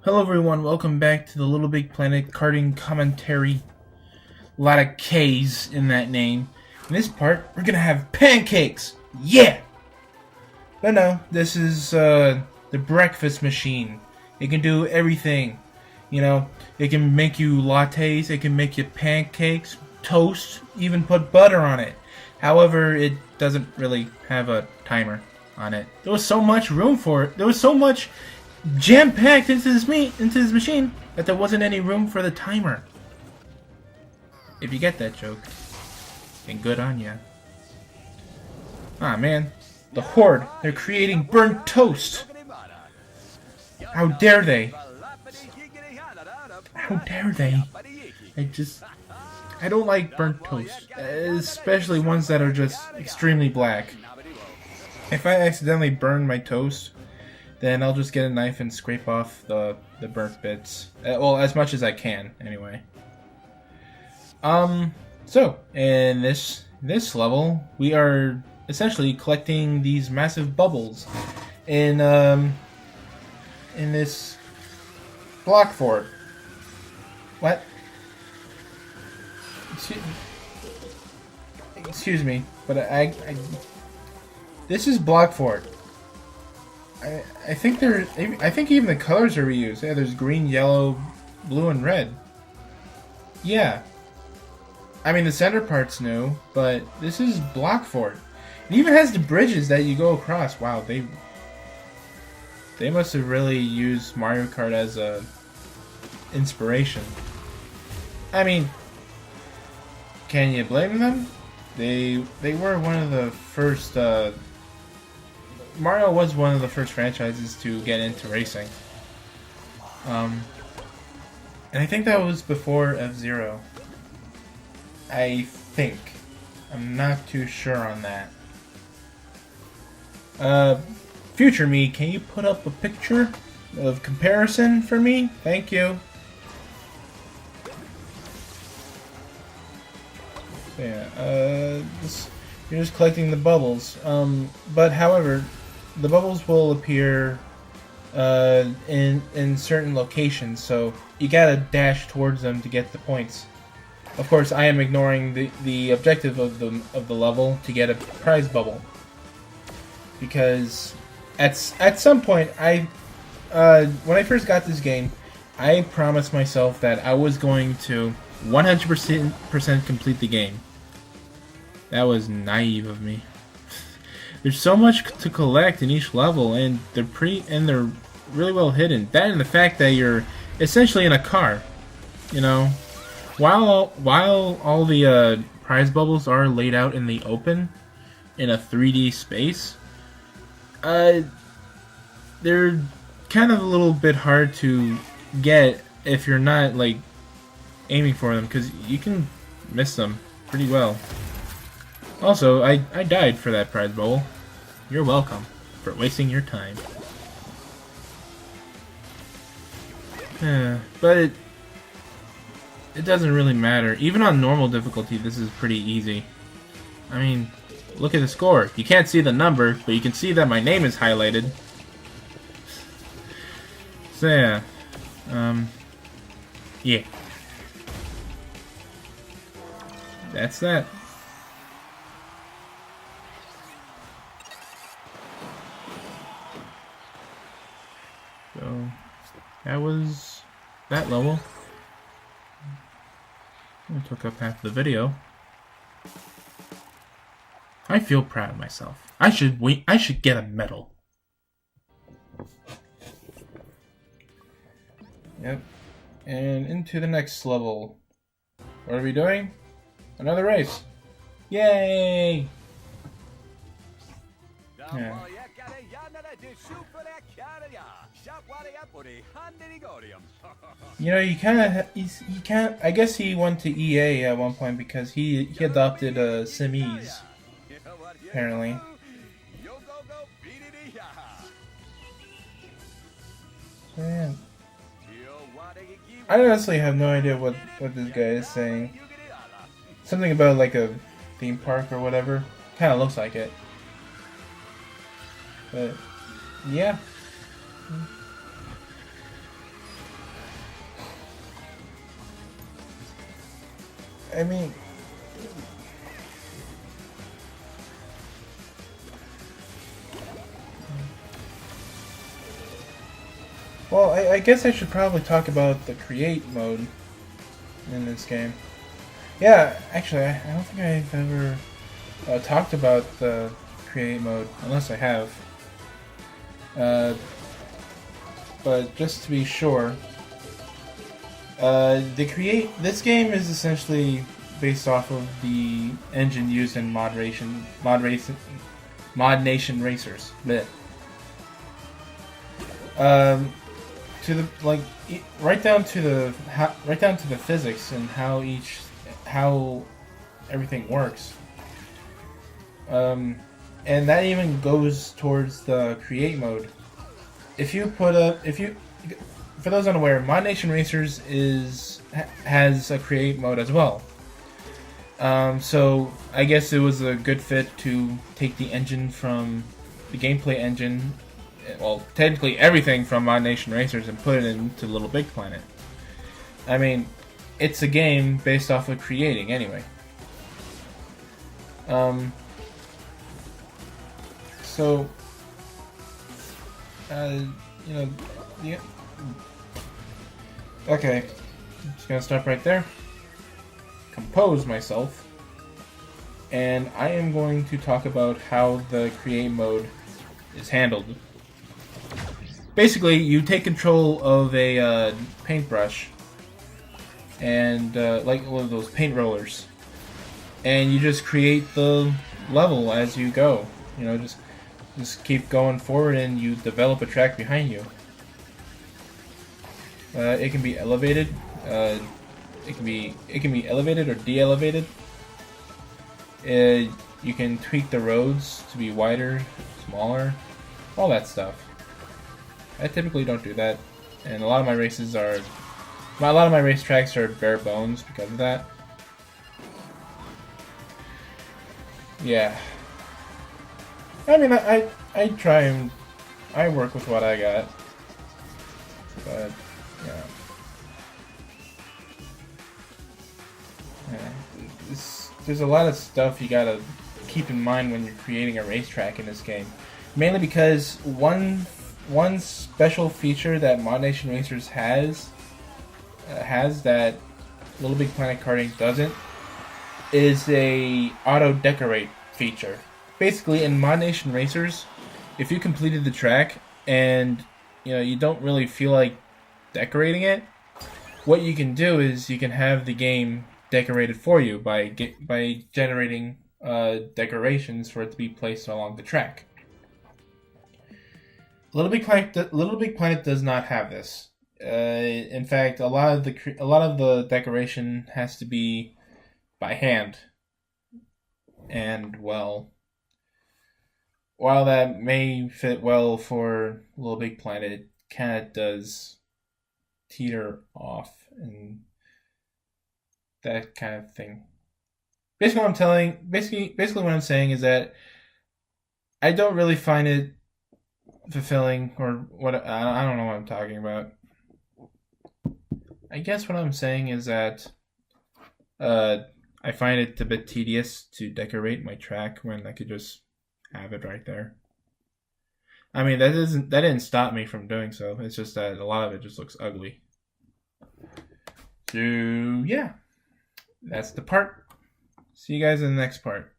Hello everyone, welcome back to the LittleBigPlanet Karting commentary. A lot of K's in that name. In this part, we're gonna have pancakes! Yeah! But no, this is the breakfast machine. It can do everything. You know, it can make you lattes, it can make you pancakes, toast, even put butter on it. However, it doesn't really have a timer on it. There was so much room for it. There was so much jam-packed into this machine that there wasn't any room for the timer. If you get that joke, then good on ya. Ah man, the Horde, they're creating burnt toast. How dare they? How dare they? I don't like burnt toast, especially ones that are just extremely black. If I accidentally burn my toast, then I'll just get a knife and scrape off the burnt bits. Well, as much as I can, anyway. So, in this level, we are essentially collecting these massive bubbles in this block fort. What? Excuse me, but this is block fort. I think even the colors are reused. Yeah, there's green, yellow, blue, and red. Yeah. I mean, the center part's new, but this is block fort. It even has the bridges that you go across. Wow, they must have really used Mario Kart as a inspiration. I mean, can you blame them? They were one of the first. Mario was one of the first franchises to get into racing. And I think that was before F-Zero. I think. I'm not too sure on that. Future me, can you put up a picture of comparison for me? Thank you. So yeah, you're just collecting the bubbles. But however, the bubbles will appear in certain locations, so you gotta dash towards them to get the points. Of course, I am ignoring the objective of the level to get a prize bubble, because at some point when I first got this game, I promised myself that I was going to 100% complete the game. That was naive of me. There's so much to collect in each level, and they're really well hidden. That and the fact that you're essentially in a car, you know. While all the prize bubbles are laid out in the open, in a 3D space, they're kind of a little bit hard to get if you're not like aiming for them, because you can miss them pretty well. Also, I died for that prize bubble. You're welcome for wasting your time. But it doesn't really matter. Even on normal difficulty, this is pretty easy. I mean, look at the score. You can't see the number, but you can see that my name is highlighted. So yeah. Yeah. That's that. So, that was that level. It took up half the video. I feel proud of myself. I should get a medal. Yep. And into the next level. What are we doing? Another race. Yay! Yeah. You know, you can't. I guess he went to EA at one point because he adopted Siamese, apparently. So, yeah. I honestly have no idea what this guy is saying. Something about like a theme park or whatever. Kind of looks like it. But yeah. I mean, well, I guess I should probably talk about the create mode in this game. Yeah, actually, I don't think I've ever talked about the create mode, unless I have. But just to be sure, this game is essentially based off of the engine used in Mod Nation Racers. Blech. To the right down to the physics and how everything works. And that even goes towards the create mode. For those unaware, Mod Nation Racers has a create mode as well. So I guess it was a good fit to take the engine from the gameplay engine, well, technically everything from Mod Nation Racers, and put it into LittleBigPlanet. I mean, it's a game based off of creating anyway. So, you know, yeah. Okay, I'm just gonna stop right there. Compose myself, and I am going to talk about how the create mode is handled. Basically, you take control of a paintbrush and like one of those paint rollers, and you just create the level as you go. You know, just keep going forward, and you develop a track behind you. It can be elevated. It can be elevated or de-elevated. You can tweak the roads to be wider, smaller, all that stuff. I typically don't do that, and a lot of my racetracks are bare bones because of that. Yeah. I mean, I try and I work with what I got, but yeah. There's a lot of stuff you gotta keep in mind when you're creating a racetrack in this game. Mainly because one special feature that Mod Nation Racers has that LittleBigPlanet Karting doesn't is a auto decorate feature. Basically, in Mod Nation Racers, if you completed the track and you don't really feel like decorating it, what you can do is you can have the game decorated for you by generating decorations for it to be placed along the track. LittleBigPlanet does not have this. In fact, a lot of the decoration has to be by hand. And well, while that may fit well for LittleBigPlanet, it kind of does teeter off and that kind of thing. Basically, what I'm saying is that I don't really find it fulfilling, or what I don't know what I'm talking about. I guess what I'm saying is that I find it a bit tedious to decorate my track when I could just have it right there. I mean, that didn't stop me from doing so. It's just that a lot of it just looks ugly. So yeah, that's the part. See you guys in the next part.